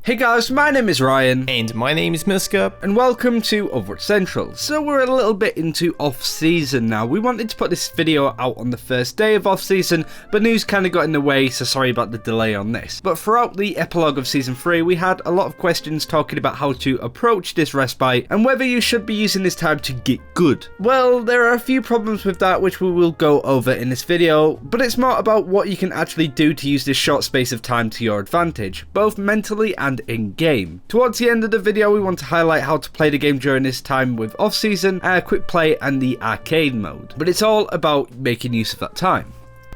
Hey guys, my name is Ryan. And my name is Miska. And welcome to Overwatch Central. So we're a little bit into off-season now. We wanted to put this video out on the first day of off-season, but news kind of got in the way, so sorry about the delay on this. But throughout the epilogue of Season 3, we had a lot of questions talking about how to approach this respite, and whether you should be using this time to get good. Well, there are a few problems with that which we will go over in this video, but it's more about what you can actually do to use this short space of time to your advantage, both mentally and in-game. Towards the end of the video, we want to highlight how to play the game during this time with off-season, quick play and the arcade mode. But it's all about making use of that time.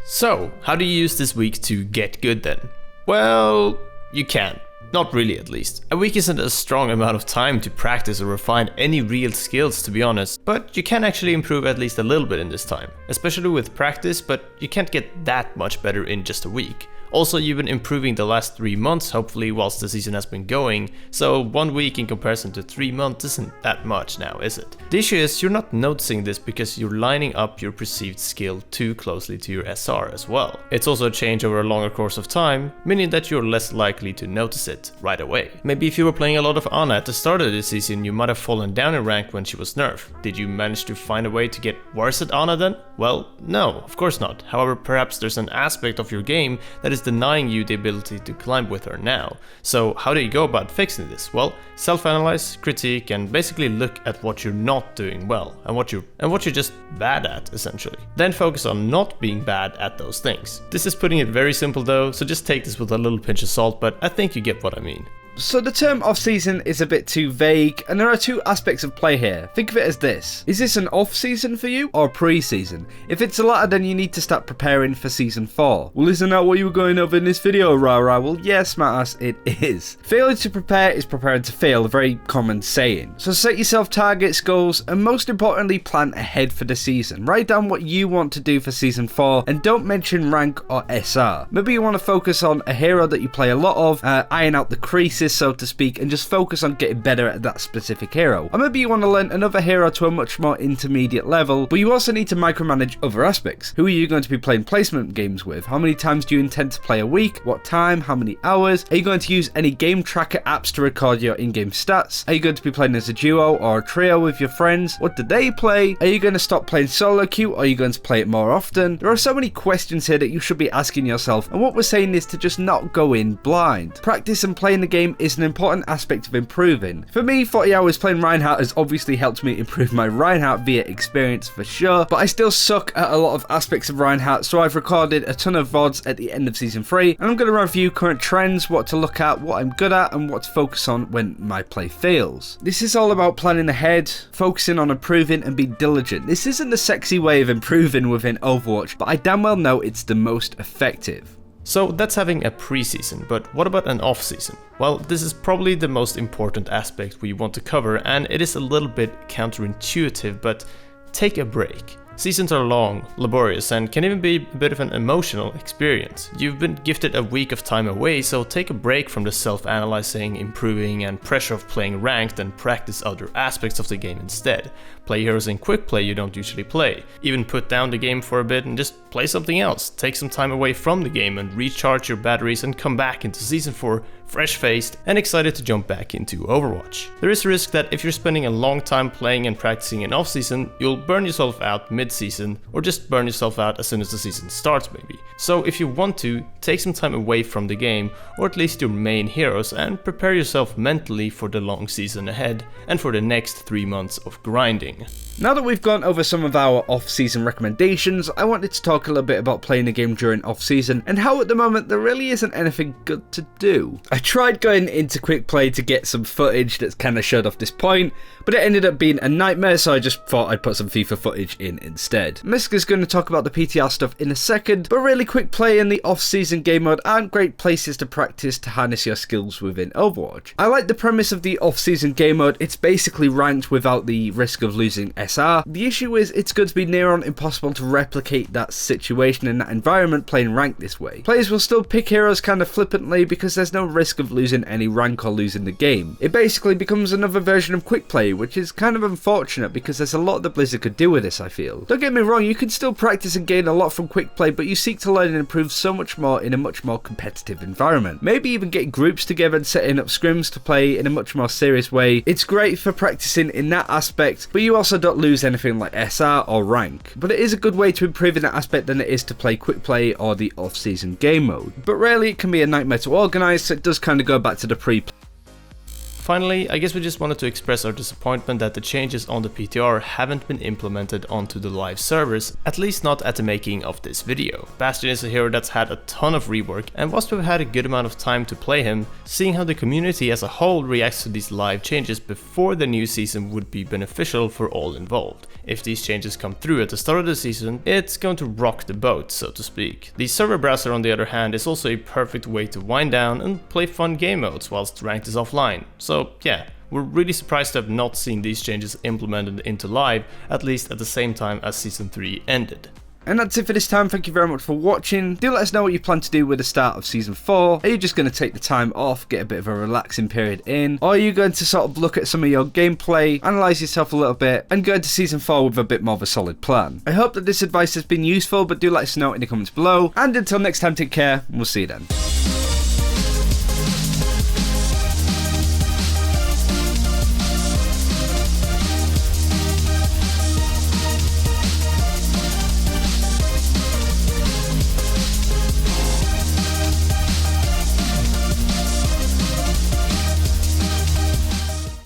So, how do you use this week to get good then? Well, you can. Not really, at least. A week isn't a strong amount of time to practice or refine any real skills, to be honest, but you can actually improve at least a little bit in this time, especially with practice, but you can't get that much better in just a week. Also, you've been improving the last 3 months, hopefully, whilst the season has been going, so 1 week in comparison to 3 months isn't that much now, is it? The issue is you're not noticing this because you're lining up your perceived skill too closely to your SR as well. It's also a change over a longer course of time, meaning that you're less likely to notice it right away. Maybe if you were playing a lot of Ana at the start of this season, you might have fallen down in rank when she was nerfed. Did you manage to find a way to get worse at Ana then? Well, no, of course not. However, perhaps there's an aspect of your game that is denying you the ability to climb with her now. So how do you go about fixing this? Well, self-analyze, critique, and basically look at what you're not doing well and what you're just bad at, essentially. Then focus on not being bad at those things. This is putting it very simple though, so just take this with a little pinch of salt, but I think you get what I mean. So the term off-season is a bit too vague, and there are two aspects of play here. Think of it as this. Is this an off-season for you, or pre-season? If it's the latter, then you need to start preparing for Season 4. Well, isn't that what you were going over in this video, Rara? Well, yes, smartass, it is. Failing to prepare is preparing to fail, a very common saying. So set yourself targets, goals, and most importantly, plan ahead for the season. Write down what you want to do for Season 4, and don't mention rank or SR. Maybe you want to focus on a hero that you play a lot of, iron out the creases, so to speak, and just focus on getting better at that specific hero. Or maybe you want to learn another hero to a much more intermediate level, but you also need to micromanage other aspects. Who are you going to be playing placement games with? How many times do you intend to play a week? What time? How many hours? Are you going to use any game tracker apps to record your in-game stats? Are you going to be playing as a duo or a trio with your friends? What do they play? Are you going to stop playing solo queue, or are you going to play it more often? There are so many questions here that you should be asking yourself, and what we're saying is to just not go in blind. Practice and playing the game is an important aspect of improving. For me, 40 hours playing Reinhardt has obviously helped me improve my Reinhardt via experience for sure, but I still suck at a lot of aspects of Reinhardt, so I've recorded a ton of VODs at the end of Season 3, and I'm going to review current trends, what to look at, what I'm good at, and what to focus on when my play fails. This is all about planning ahead, focusing on improving, and being diligent. This isn't the sexy way of improving within Overwatch, but I damn well know it's the most effective. So that's having a pre-season, but what about an off-season? Well, this is probably the most important aspect we want to cover, and it is a little bit counterintuitive, but take a break. Seasons are long, laborious, and can even be a bit of an emotional experience. You've been gifted a week of time away, so take a break from the self-analyzing, improving, and pressure of playing ranked and practice other aspects of the game instead. Play heroes in quick play you don't usually play. Even put down the game for a bit and just play something else. Take some time away from the game and recharge your batteries and come back into Season 4 fresh-faced and excited to jump back into Overwatch. There is a risk that if you're spending a long time playing and practicing in off-season, you'll burn yourself out mid-season, or just burn yourself out as soon as the season starts maybe. So if you want to, take some time away from the game, or at least your main heroes, and prepare yourself mentally for the long season ahead, and for the next 3 months of grinding. Now that we've gone over some of our off-season recommendations, I wanted to talk a little bit about playing the game during off-season, and how at the moment there really isn't anything good to do. I tried going into quick play to get some footage that's kind of showed off this point, but it ended up being a nightmare, so I just thought I'd put some FIFA footage in instead. Miska's going to talk about the PTR stuff in a second, but really quick play and the off-season game mode aren't great places to practice to harness your skills within Overwatch. I like the premise of the off-season game mode. It's basically ranked without the risk of losing SR. The issue is it's going to be near on impossible to replicate that situation in that environment playing ranked this way. Players will still pick heroes kind of flippantly because there's no risk of losing any rank or losing the game. It basically becomes another version of quick play, which is kind of unfortunate because there's a lot that Blizzard could do with this, I feel. Don't get me wrong, you can still practice and gain a lot from quick play, but you seek to learn and improve so much more in a much more competitive environment. Maybe even get groups together and setting up scrims to play in a much more serious way. It's great for practicing in that aspect, but you also don't lose anything like SR or rank. But it is a good way to improve in that aspect than it is to play quick play or the off-season game mode. But rarely it can be a nightmare to organise, so it does kind of go back to the pre-play. Finally, I guess we just wanted to express our disappointment that the changes on the PTR haven't been implemented onto the live servers, at least not at the making of this video. Bastion is a hero that's had a ton of rework, and whilst we've had a good amount of time to play him, seeing how the community as a whole reacts to these live changes before the new season would be beneficial for all involved. If these changes come through at the start of the season, it's going to rock the boat, so to speak. The server browser, on the other hand, is also a perfect way to wind down and play fun game modes whilst ranked is offline. So yeah, we're really surprised to have not seen these changes implemented into live, at least at the same time as Season 3 ended. And that's it for this time. Thank you very much for watching. Do let us know what you plan to do with the start of Season 4. Are you just going to take the time off, get a bit of a relaxing period in? Or are you going to sort of look at some of your gameplay, analyse yourself a little bit, and go into Season 4 with a bit more of a solid plan? I hope that this advice has been useful, but do let us know in the comments below. And until next time, take care, and we'll see you then.